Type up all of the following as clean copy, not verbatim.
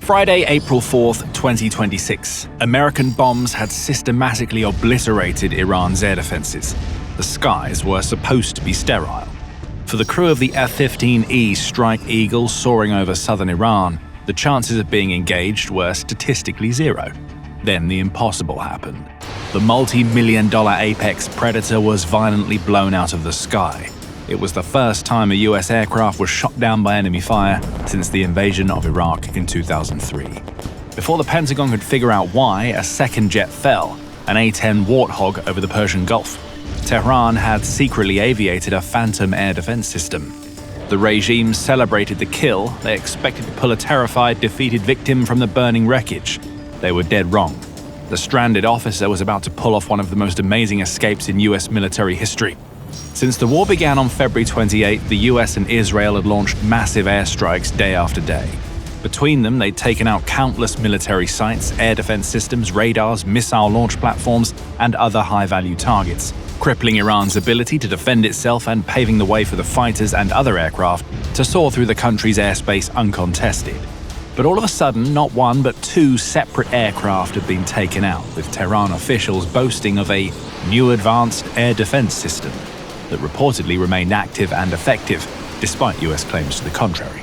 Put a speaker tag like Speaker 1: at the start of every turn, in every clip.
Speaker 1: Friday, April 4th, 2026. American bombs had systematically obliterated Iran's air defenses. The skies were supposed to be sterile. For the crew of the F-15E Strike Eagle soaring over southern Iran, the chances of being engaged were statistically zero. Then the impossible happened. The multi-million-dollar Apex Predator was violently blown out of the sky. It was the first time a US aircraft was shot down by enemy fire since the invasion of Iraq in 2003. Before the Pentagon could figure out why, a second jet fell, an A-10 Warthog over the Persian Gulf. Tehran had secretly aviated a Phantom air defense system. The regime celebrated the kill. They expected to pull a terrified, defeated victim from the burning wreckage. They were dead wrong. The stranded officer was about to pull off one of the most amazing escapes in US military history. Since the war began on February 28, the US and Israel had launched massive airstrikes day after day. Between them, they'd taken out countless military sites, air defense systems, radars, missile launch platforms, and other high-value targets, crippling Iran's ability to defend itself and paving the way for the fighters and other aircraft to soar through the country's airspace uncontested. But all of a sudden, not one but two separate aircraft had been taken out, with Tehran officials boasting of a new advanced air defense system that reportedly remained active and effective, despite US claims to the contrary.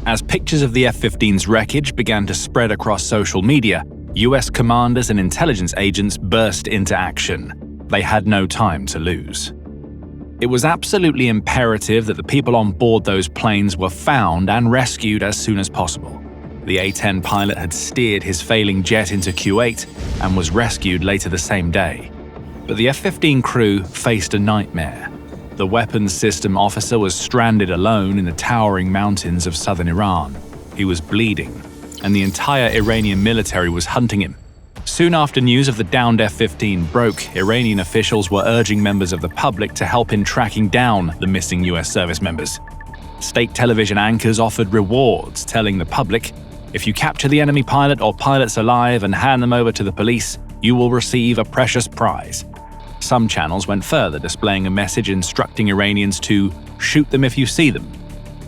Speaker 1: As pictures of the F-15's wreckage began to spread across social media, US commanders and intelligence agents burst into action. They had no time to lose. It was absolutely imperative that the people on board those planes were found and rescued as soon as possible. The A-10 pilot had steered his failing jet into Kuwait and was rescued later the same day. But the F-15 crew faced a nightmare. The weapons system officer was stranded alone in the towering mountains of southern Iran. He was bleeding, and the entire Iranian military was hunting him. Soon after news of the downed F-15 broke, Iranian officials were urging members of the public to help in tracking down the missing US service members. State television anchors offered rewards, telling the public, "If you capture the enemy pilot or pilots alive and hand them over to the police, you will receive a precious prize." Some channels went further, displaying a message instructing Iranians to shoot them if you see them.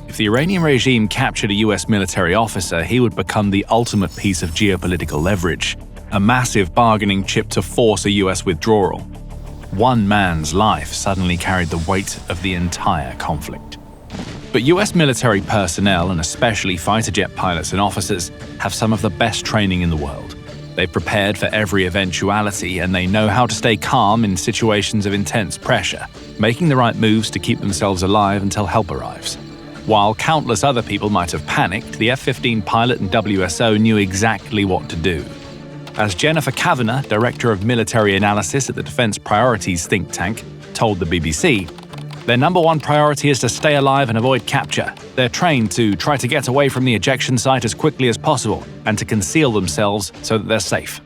Speaker 1: If the Iranian regime captured a US military officer, he would become the ultimate piece of geopolitical leverage, a massive bargaining chip to force a US withdrawal. One man's life suddenly carried the weight of the entire conflict. But US military personnel, and especially fighter jet pilots and officers, have some of the best training in the world. They've prepared for every eventuality, and they know how to stay calm in situations of intense pressure, making the right moves to keep themselves alive until help arrives. While countless other people might have panicked, the F-15 pilot and WSO knew exactly what to do. As Jennifer Kavanagh, Director of Military Analysis at the Defense Priorities think tank, told the BBC, their number one priority is to stay alive and avoid capture. They're trained to try to get away from the ejection site as quickly as possible and to conceal themselves so that they're safe.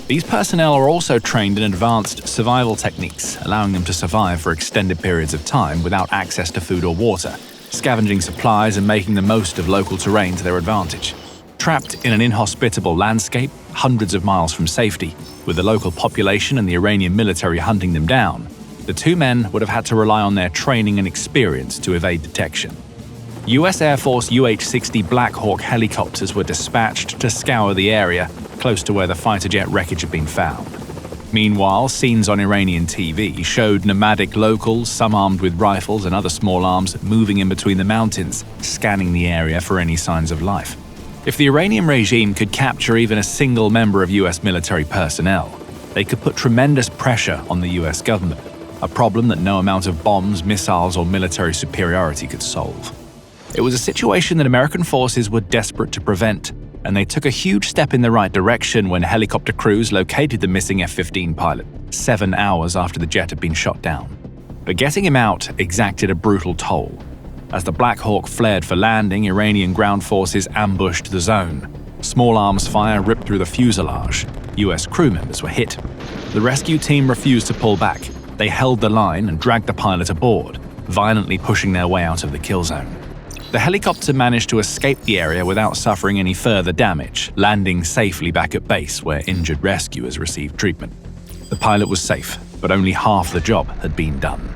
Speaker 1: These personnel are also trained in advanced survival techniques, allowing them to survive for extended periods of time without access to food or water, scavenging supplies and making the most of local terrain to their advantage. Trapped in an inhospitable landscape, hundreds of miles from safety, with the local population and the Iranian military hunting them down, the two men would have had to rely on their training and experience to evade detection. US Air Force UH-60 Black Hawk helicopters were dispatched to scour the area close to where the fighter jet wreckage had been found. Meanwhile, scenes on Iranian TV showed nomadic locals, some armed with rifles and other small arms, moving in between the mountains, scanning the area for any signs of life. If the Iranian regime could capture even a single member of US military personnel, they could put tremendous pressure on the US government, a problem that no amount of bombs, missiles, or military superiority could solve. It was a situation that American forces were desperate to prevent, and they took a huge step in the right direction when helicopter crews located the missing F-15 pilot 7 hours after the jet had been shot down. But getting him out exacted a brutal toll. As the Black Hawk flared for landing, Iranian ground forces ambushed the zone. Small arms fire ripped through the fuselage. US crew members were hit. The rescue team refused to pull back. They held the line and dragged the pilot aboard, violently pushing their way out of the kill zone. The helicopter managed to escape the area without suffering any further damage, landing safely back at base where injured rescuers received treatment. The pilot was safe, but only half the job had been done.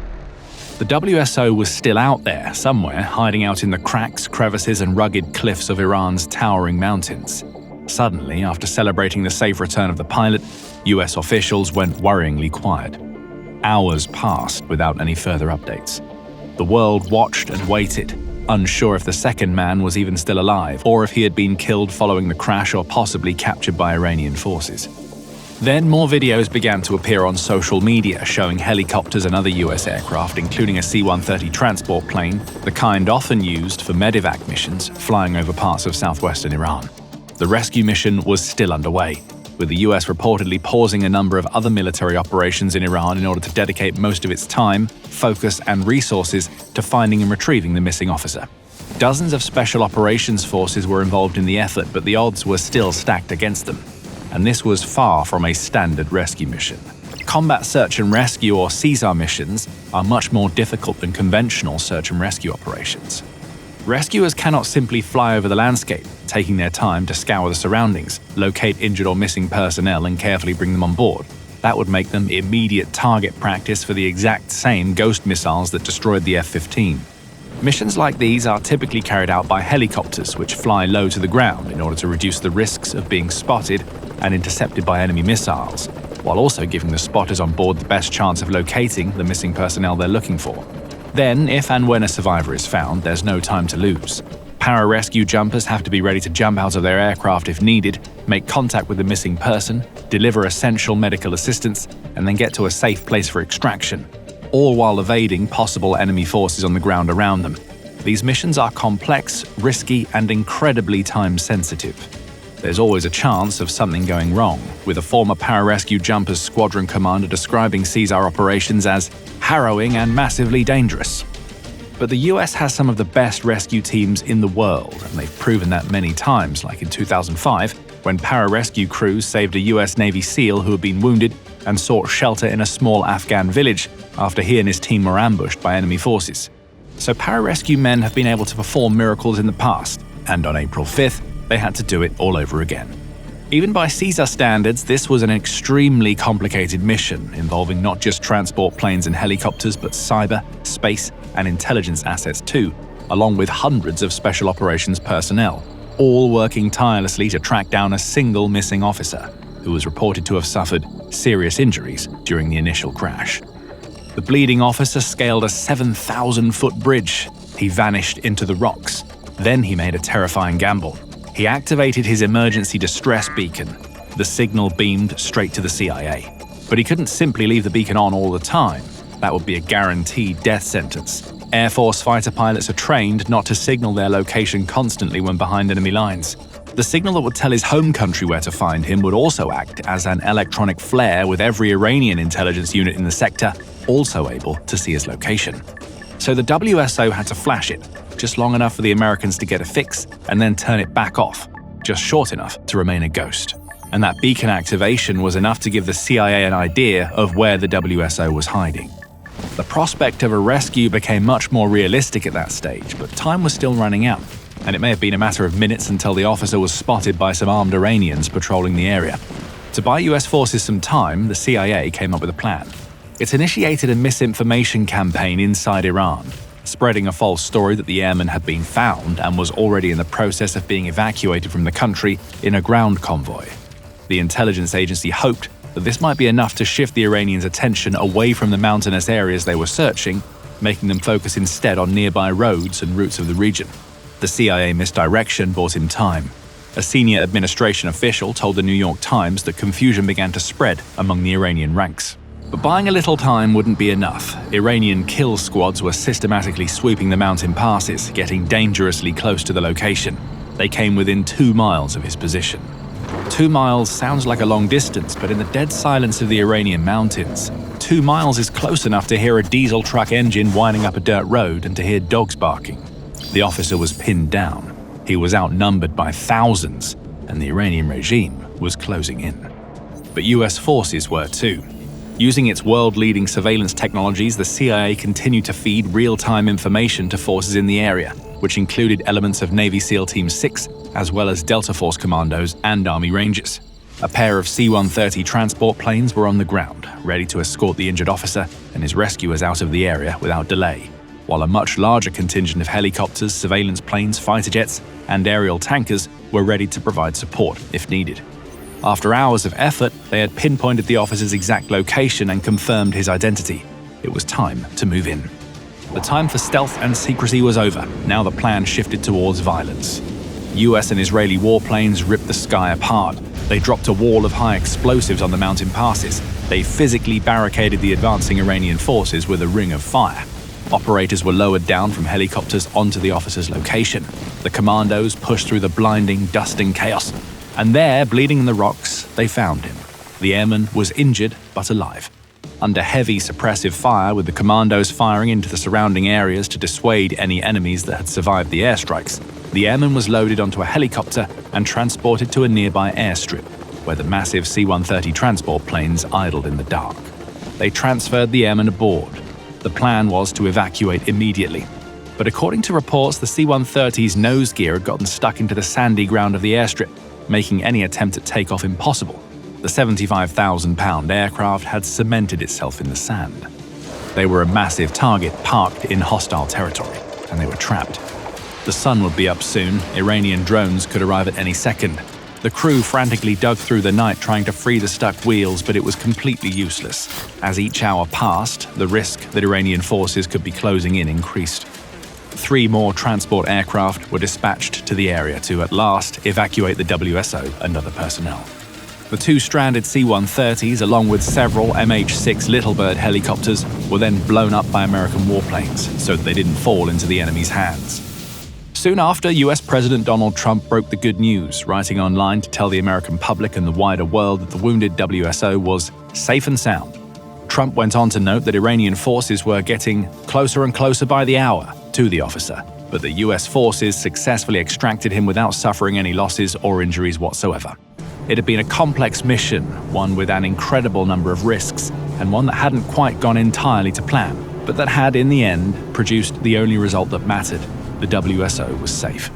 Speaker 1: The WSO was still out there, somewhere, hiding out in the cracks, crevices, and rugged cliffs of Iran's towering mountains. Suddenly, after celebrating the safe return of the pilot, US officials went worryingly quiet. Hours passed without any further updates. The world watched and waited, unsure if the second man was even still alive or if he had been killed following the crash or possibly captured by Iranian forces. Then more videos began to appear on social media showing helicopters and other US aircraft, including a C-130 transport plane, the kind often used for medevac missions, flying over parts of southwestern Iran. The rescue mission was still underway, with the US reportedly pausing a number of other military operations in Iran in order to dedicate most of its time, focus, and resources to finding and retrieving the missing officer. Dozens of special operations forces were involved in the effort, but the odds were still stacked against them. And this was far from a standard rescue mission. Combat search and rescue, or CSAR missions, are much more difficult than conventional search and rescue operations. Rescuers cannot simply fly over the landscape, taking their time to scour the surroundings, locate injured or missing personnel, and carefully bring them on board. That would make them immediate target practice for the exact same Ghost missiles that destroyed the F-15. Missions like these are typically carried out by helicopters, which fly low to the ground in order to reduce the risks of being spotted and intercepted by enemy missiles, while also giving the spotters on board the best chance of locating the missing personnel they're looking for. Then, if and when a survivor is found, there's no time to lose. Pararescue jumpers have to be ready to jump out of their aircraft if needed, make contact with the missing person, deliver essential medical assistance, and then get to a safe place for extraction, all while evading possible enemy forces on the ground around them. These missions are complex, risky, and incredibly time-sensitive. There's always a chance of something going wrong, with a former pararescue jumpers squadron commander describing CSAR operations as harrowing and massively dangerous. But the US has some of the best rescue teams in the world, and they've proven that many times, like in 2005, when pararescue crews saved a US Navy SEAL who had been wounded and sought shelter in a small Afghan village after he and his team were ambushed by enemy forces. So pararescue men have been able to perform miracles in the past, and on April 5th, they had to do it all over again. Even by CSAR standards, this was an extremely complicated mission involving not just transport planes and helicopters, but cyber, space, and intelligence assets too, along with hundreds of special operations personnel, all working tirelessly to track down a single missing officer, who was reported to have suffered serious injuries during the initial crash. The bleeding officer scaled a 7,000-foot bridge. He vanished into the rocks. Then he made a terrifying gamble. He activated his emergency distress beacon. The signal beamed straight to the CIA. But he couldn't simply leave the beacon on all the time. That would be a guaranteed death sentence. Air Force fighter pilots are trained not to signal their location constantly when behind enemy lines. The signal that would tell his home country where to find him would also act as an electronic flare, with every Iranian intelligence unit in the sector also able to see his location. So the WSO had to flash it, just long enough for the Americans to get a fix and then turn it back off, just short enough to remain a ghost. And that beacon activation was enough to give the CIA an idea of where the WSO was hiding. The prospect of a rescue became much more realistic at that stage, but time was still running out, and it may have been a matter of minutes until the officer was spotted by some armed Iranians patrolling the area. To buy US forces some time, the CIA came up with a plan. It initiated a misinformation campaign inside Iran, spreading a false story that the airman had been found and was already in the process of being evacuated from the country in a ground convoy. The intelligence agency hoped that this might be enough to shift the Iranians' attention away from the mountainous areas they were searching, making them focus instead on nearby roads and routes of the region. The CIA misdirection bought him time. A senior administration official told the New York Times that confusion began to spread among the Iranian ranks. But buying a little time wouldn't be enough. Iranian kill squads were systematically sweeping the mountain passes, getting dangerously close to the location. They came within 2 miles of his position. 2 miles sounds like a long distance, but in the dead silence of the Iranian mountains, 2 miles is close enough to hear a diesel truck engine winding up a dirt road and to hear dogs barking. The officer was pinned down. He was outnumbered by thousands, and the Iranian regime was closing in. But US forces were too. Using its world-leading surveillance technologies, the CIA continued to feed real-time information to forces in the area, which included elements of Navy SEAL Team 6, as well as Delta Force commandos and Army Rangers. A pair of C-130 transport planes were on the ground, ready to escort the injured officer and his rescuers out of the area without delay. while a much larger contingent of helicopters, surveillance planes, fighter jets, and aerial tankers were ready to provide support if needed. After hours of effort, they had pinpointed the officer's exact location and confirmed his identity. It was time to move in. The time for stealth and secrecy was over. Now the plan shifted towards violence. US and Israeli warplanes ripped the sky apart. They dropped a wall of high explosives on the mountain passes. They physically barricaded the advancing Iranian forces with a ring of fire. Operators were lowered down from helicopters onto the officer's location. The commandos pushed through the blinding, dusting chaos. And there, bleeding in the rocks, they found him. The airman was injured but alive. Under heavy suppressive fire, with the commandos firing into the surrounding areas to dissuade any enemies that had survived the airstrikes, the airman was loaded onto a helicopter and transported to a nearby airstrip, where the massive C-130 transport planes idled in the dark. They transferred the airman aboard. The plan was to evacuate immediately. But according to reports, the C-130's nose gear had gotten stuck into the sandy ground of the airstrip, making any attempt at takeoff impossible. The 75,000-pound aircraft had cemented itself in the sand. They were a massive target parked in hostile territory, and they were trapped. The sun would be up soon. Iranian drones could arrive at any second. The crew frantically dug through the night trying to free the stuck wheels, but it was completely useless. As each hour passed, the risk that Iranian forces could be closing in increased. 3 more transport aircraft were dispatched to the area to, at last, evacuate the WSO and other personnel. The 2 stranded C-130s, along with several MH-6 Little Bird helicopters, were then blown up by American warplanes so that they didn't fall into the enemy's hands. Soon after, US President Donald Trump broke the good news, writing online to tell the American public and the wider world that the wounded WSO was safe and sound. Trump went on to note that Iranian forces were getting closer and closer by the hour to the officer, but the US forces successfully extracted him without suffering any losses or injuries whatsoever. It had been a complex mission, one with an incredible number of risks, and one that hadn't quite gone entirely to plan, but that had, in the end, produced the only result that mattered. The WSO was safe.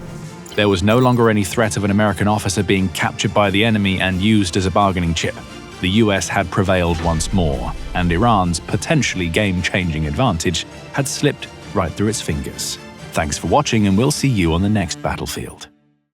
Speaker 1: There was no longer any threat of an American officer being captured by the enemy and used as a bargaining chip. The US had prevailed once more, and Iran's potentially game-changing advantage had slipped right through its fingers. Thanks for watching, and we'll see you on the next battlefield.